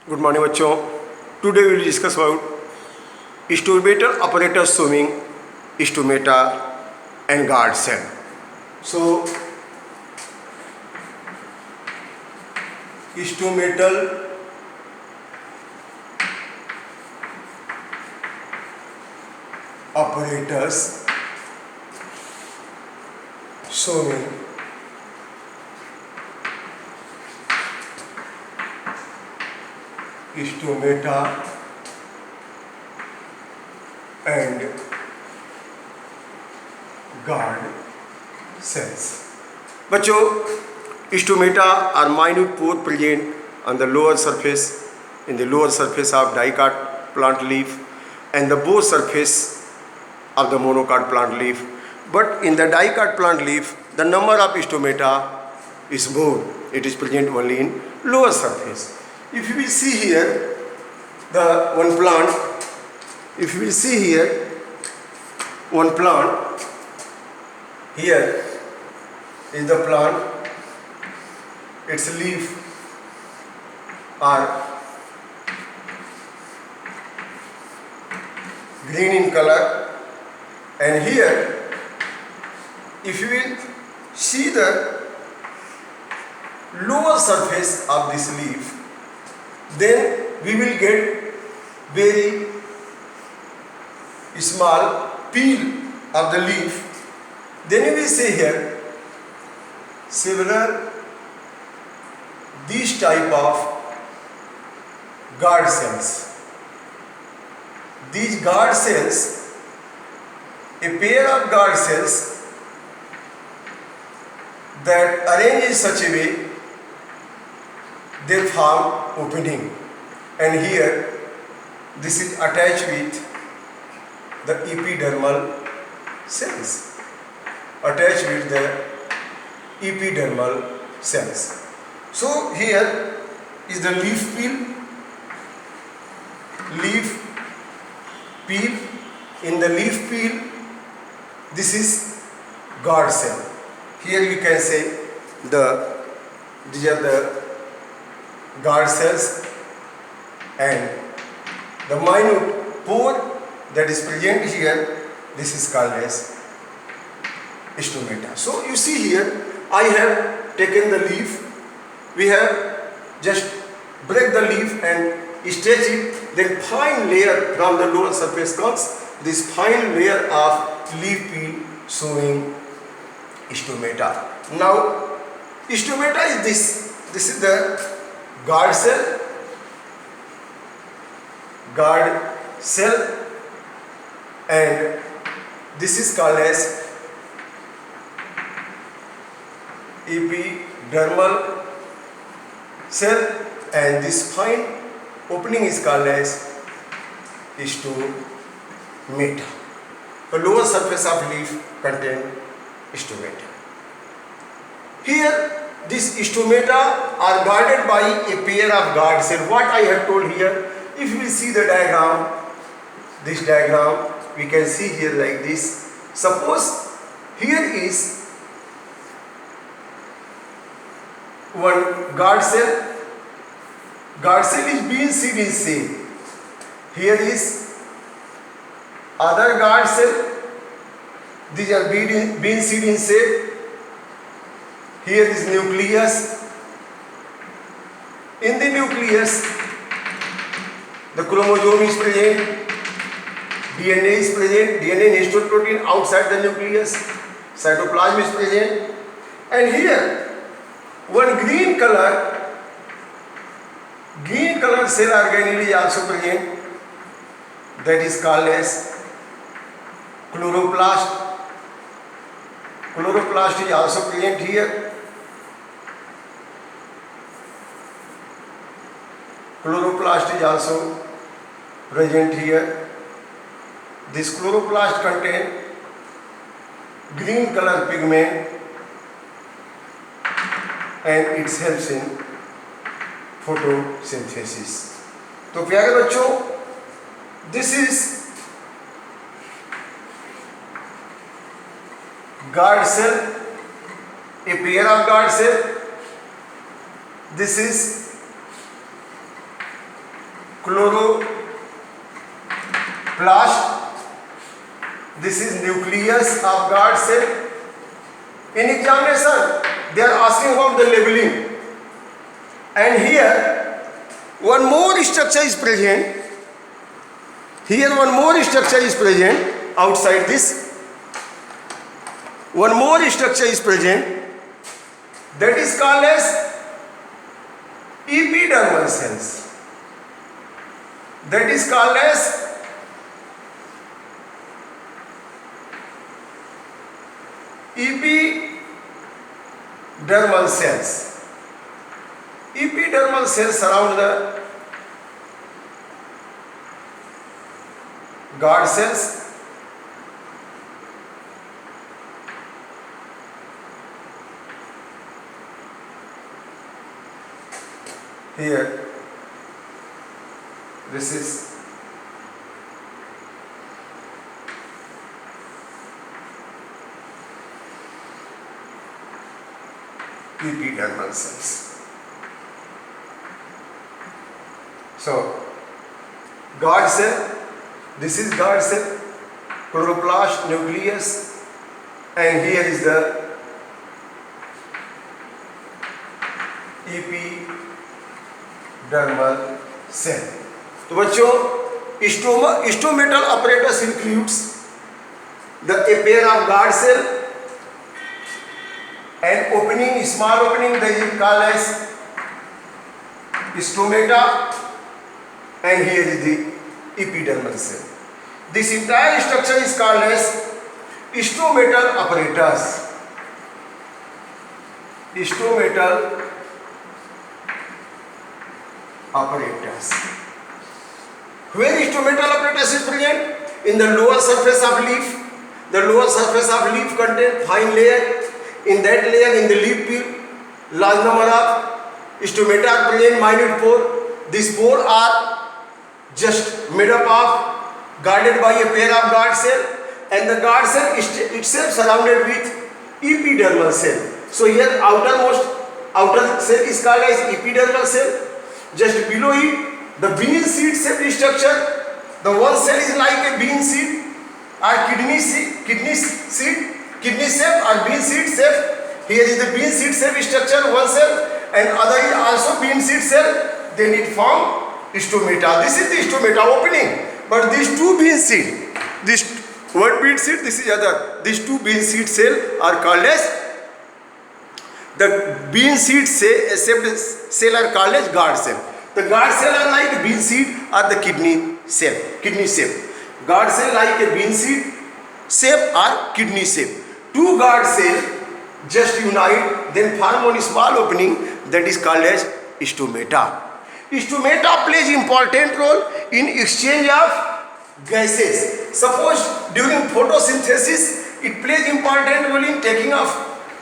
Good morning बच्चों. Today we will discuss about stomata apparatus showing stomata and guard cell. So stomatal apparatus showing stomata and guard cells. बच्चों, stomata are minute pore present on the lower surface, in the lower surface of dicot plant leaf and the both surface of the monocot plant leaf. But in the dicot plant leaf, the number of stomata is more. It is present only in lower surface. If you will see here the one plant, if you will see here one plant, here is the plant, its leaf are green in color, and here if you will see the lower surface of this leaf, then we will get very small peel of the leaf. Then we see here several these type of guard cells. These guard cells, a pair of guard cells that arrange in such a way they form opening, and here this is attached with the epidermal cells, attached with the epidermal cells. So here is the leaf peel. In the leaf peel, this is guard cell. Here you can say these are the guard cells, and the minute pore that is present here, this is called as stomata. So you see here, I have taken the leaf. We have just break the leaf and stretch it. Then fine layer from the lower surface comes. This fine layer of leaf peel showing stomata. Now stomata is this. This is the guard cell. And this is called as epidermal cell, and this fine opening is called as stomata. The lower surface of leaf contain stomata. Here these stomata are guarded by a pair of guard cells. What I have told here, if we see the diagram, this diagram we can see here like this. Suppose here is one guard cell. Guard cell is bean seed in shape. Here is other guard cell. These are bean seed in shape. Here is nucleus. In the nucleus, the chromosome is present, DNA is present, DNA and histone protein outside the nucleus, cytoplasm is present, and here one green color cell organelle is also present, that is called as chloroplast. Chloroplast is also present here. Chloroplast is also present here. This chloroplast contain green color pigment, and it helps in photosynthesis. तो प्यारे बच्चों, this is guard cell, a pair of guard cell. This is chloroplast. This is nucleus of guard cell. In examination, they are asking about the labeling. And here, one more structure is present. Here, one more structure is present outside this. One more structure is present. That is called as epidermal cells. That is called as epidermal cells. Epidermal cells surround the guard cells. Here, this is epidermal cells. So, guard cell, this is guard cell, chloroplast, nucleus, and here is the epidermal cell. तो बच्चों, stomatal apparatus includes the a pair of guard cell and opening, small opening, that is called as stomata, and here is the epidermal cell. This entire structure is called as stomatal apparatus. Stomatal apparatus. Where stomatal apparatus is present? In the lower surface of leaf. The lower surface of leaf contains fine layer. In that layer, in the leaf peel, large number of stomata are present, minute pore. These pores are just made up of, guarded by a pair of guard cell, and the guard cell is itself surrounded with epidermal cell. So here outer cell is called as epidermal cell. Just below it, the bean seed shaped structure. The one cell is like a bean seed or kidney shape or bean seed shape. Here is the bean seed shape structure, one cell, and other is also bean seed cell. Then it form stomata. This is the stomata opening. But these two bean seed, this one bean seed, this is other. These two bean seed cell are called as the bean seed cell are called as guard cell. The guard cell are like bean seed or the kidney shape. Guard cell like a bean seed shape or kidney shape. Two guard cell just unite, then form one small opening, that is called as stomata. Stomata plays important role in exchange of gases. Suppose during photosynthesis, it plays important role in taking of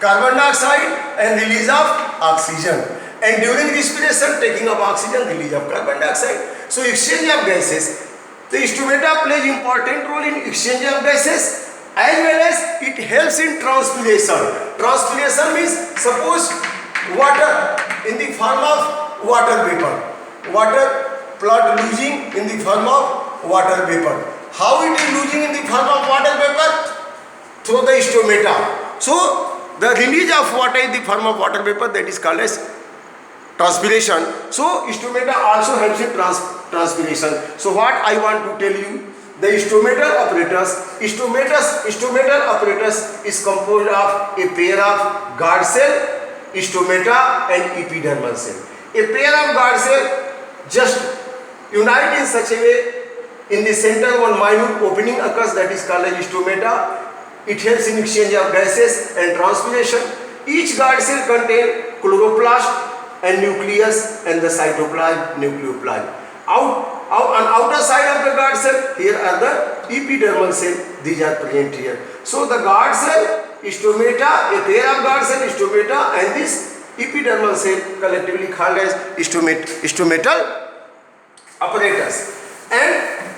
carbon dioxide and release of oxygen. And during respiration, taking of oxygen, release of carbon dioxide. So exchange of gases. The stomata plays important role in exchange of gases, as well as it helps in transpiration. Transpiration means, suppose water in the form of water vapor. Water blood losing in the form of water vapor. How it is losing in the form of water vapor? Through the stomata. So the release of water in the form of water vapor, that is called as transpiration. So stomata also helps in transpiration. So what I want to tell you, the stomatal apparatus is composed of a pair of guard cell, stomata, and epidermal cell. A pair of guard cell just unite in such a way, in the center one minute opening occurs, that is called as stomata. It helps in exchange of gases and transpiration. Each guard cell contains chloroplast and nucleus and the cytoplasm, nucleoplasm. On outer side of the guard cell, here are the epidermal cell. These are present here. So the guard cell, stomata, a pair of guard cell, stomata, and this epidermal cell collectively called as stomatal apparatus. And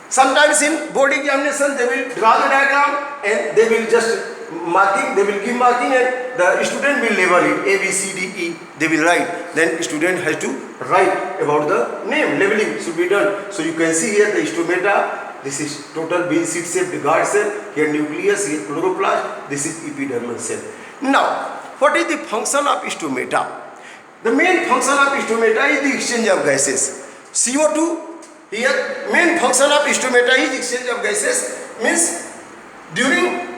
sometimes in board examination they will draw the diagram and they will just marking, they will give marking and the student will label it A, B, C, D, E, they will write. Then student has to write about the name, labeling should be done. So you can see here the stomata, this is total bean seed shaped guard cell, here nucleus, here chloroplast, this is epidermal cell. Now, what is the function of stomata? The main function of stomata is the exchange of gases. CO2, here main function of stomata is exchange of gases, means during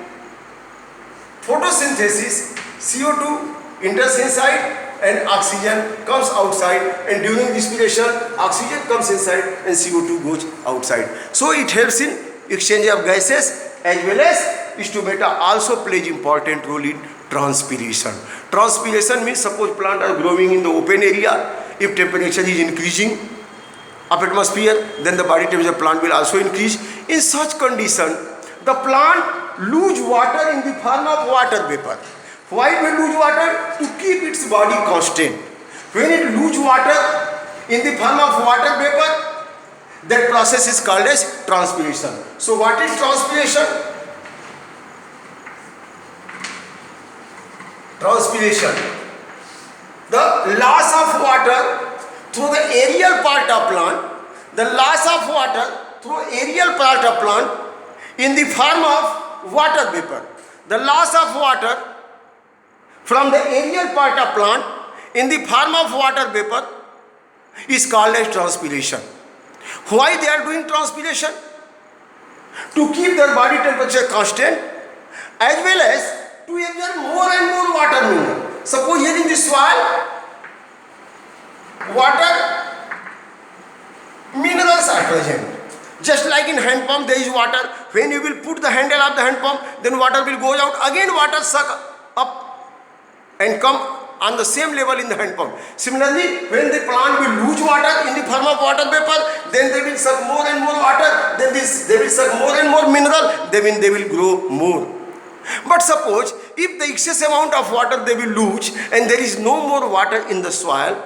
photosynthesis CO2 enters inside and oxygen comes outside, and during respiration oxygen comes inside and CO2 goes outside. So it helps in exchange of gases, as well as stomata also plays important role in transpiration. Transpiration means suppose plant are growing in the open area, if temperature is increasing of atmosphere, then the body temperature of plant will also increase. In such condition, the plant lose water in the form of water vapor. Why it will lose water? To keep its body constant. When it lose water in the form of water vapor, that process is called as transpiration. So what is transpiration? Transpiration, the loss of water through the aerial part of plant, the loss of water through aerial part of plant in the form of water vapor. The loss of water from the aerial part of plant in the form of water vapor is called as transpiration. Why they are doing transpiration? To keep their body temperature constant, as well as to absorb more and more water mineral. Suppose here in the soil, water minerals are present. Just like in hand pump there is water. When you will put the handle of the hand pump, then water will go out. Again water suck up and come on the same level in the hand pump. Similarly, when the plant will lose water in the form of water vapor, then they will suck more and more water. Then they will suck more and more mineral. Then they will grow more. But suppose if the excess amount of water they will lose and there is no more water in the soil,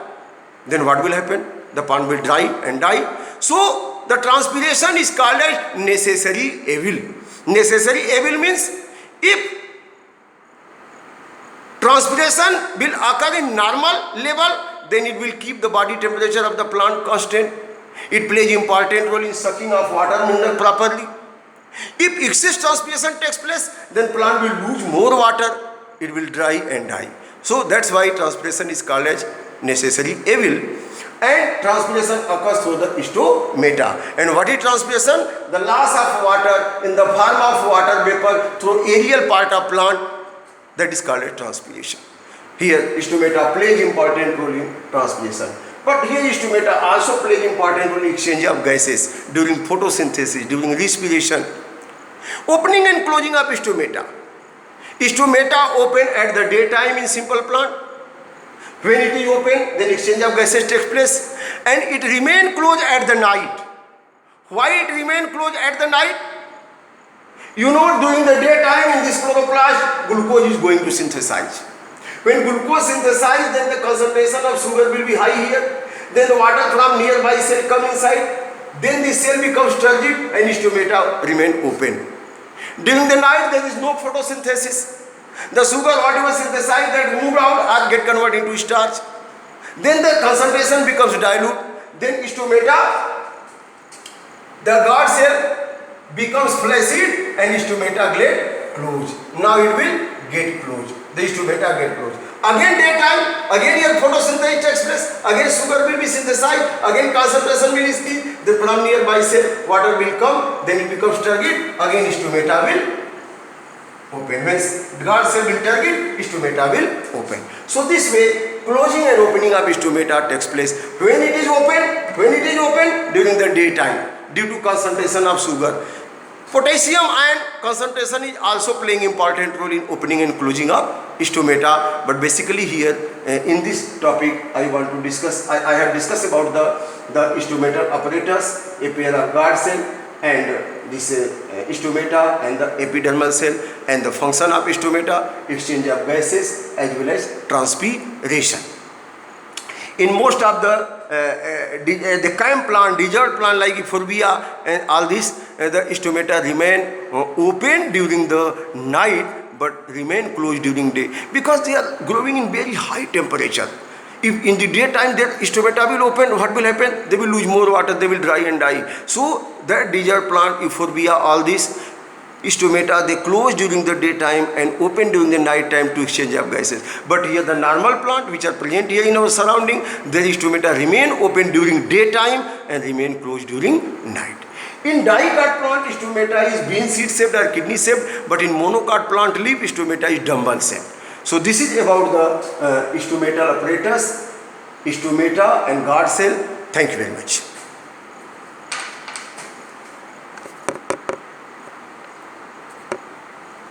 then what will happen? The plant will dry and die. So the transpiration is called as necessary evil. Necessary evil means if transpiration will occur in normal level, then it will keep the body temperature of the plant constant. It plays important role in sucking of water mineral properly. If excess transpiration takes place, then plant will lose more water, it will dry and die. So that's why transpiration is called as necessary evil. And transpiration occurs through the stomata. And what is transpiration? The loss of water in the form of water vapor through aerial part of plant, that is called as transpiration. Here stomata plays important role in transpiration. But here stomata also plays important role in exchange of gases during photosynthesis, during respiration. Opening and closing of stomata. Stomata open at the daytime in simple plant. When it is open, then exchange of gases takes place, and it remain closed at the night. Why it remain closed at the night? You know, during the daytime in this chloroplast, glucose is going to synthesize. When glucose synthesizes, then the concentration of sugar will be high here. Then the water from nearby cell come inside. Then the cell becomes turgid and stomata remain open. During the night, there is no photosynthesis. The sugar, whatever synthesized, that moved out or get converted into starch. Then the concentration becomes dilute. Then stomata, the guard cell becomes flaccid and stomata get closed. Now it will get closed. The stomata get closed. Again daytime, again here photosynthesis takes place. Again sugar will be synthesized. Again concentration will increase. The from nearby cell water will come. Then it becomes turgid. Again stomata will open. When guard cell will turgid, stomata will open. So this way, closing and opening of stomata takes place. When it is open during the daytime due to concentration of sugar. Potassium ion concentration is also playing important role in opening and closing of stomata. But basically here in this topic I want to discuss, I have discussed about the stomatal apparatus, a pair of guard cell and this stomata and the epidermal cell, and the function of stomata, exchange of gases as well as transpiration. In most of the cam plant, desert plant like euphorbia and all this, the stomata remain open during the night but remain closed during day because they are growing in very high temperature. If in the daytime their stomata will open, what will happen? They will lose more water, they will dry and die. So that desert plant, euphorbia, all this stomata, they close during the daytime and open during the night time to exchange of gases. But here the normal plant which are present here in our surrounding, their stomata remain open during daytime and remain closed during night. In dicot plant, stomata is bean seed shaped or kidney shaped, but in monocot plant leaf, stomata is dumbbell shaped. So this is about the stomatal apparatus, stomata and guard cell. Thank you very much.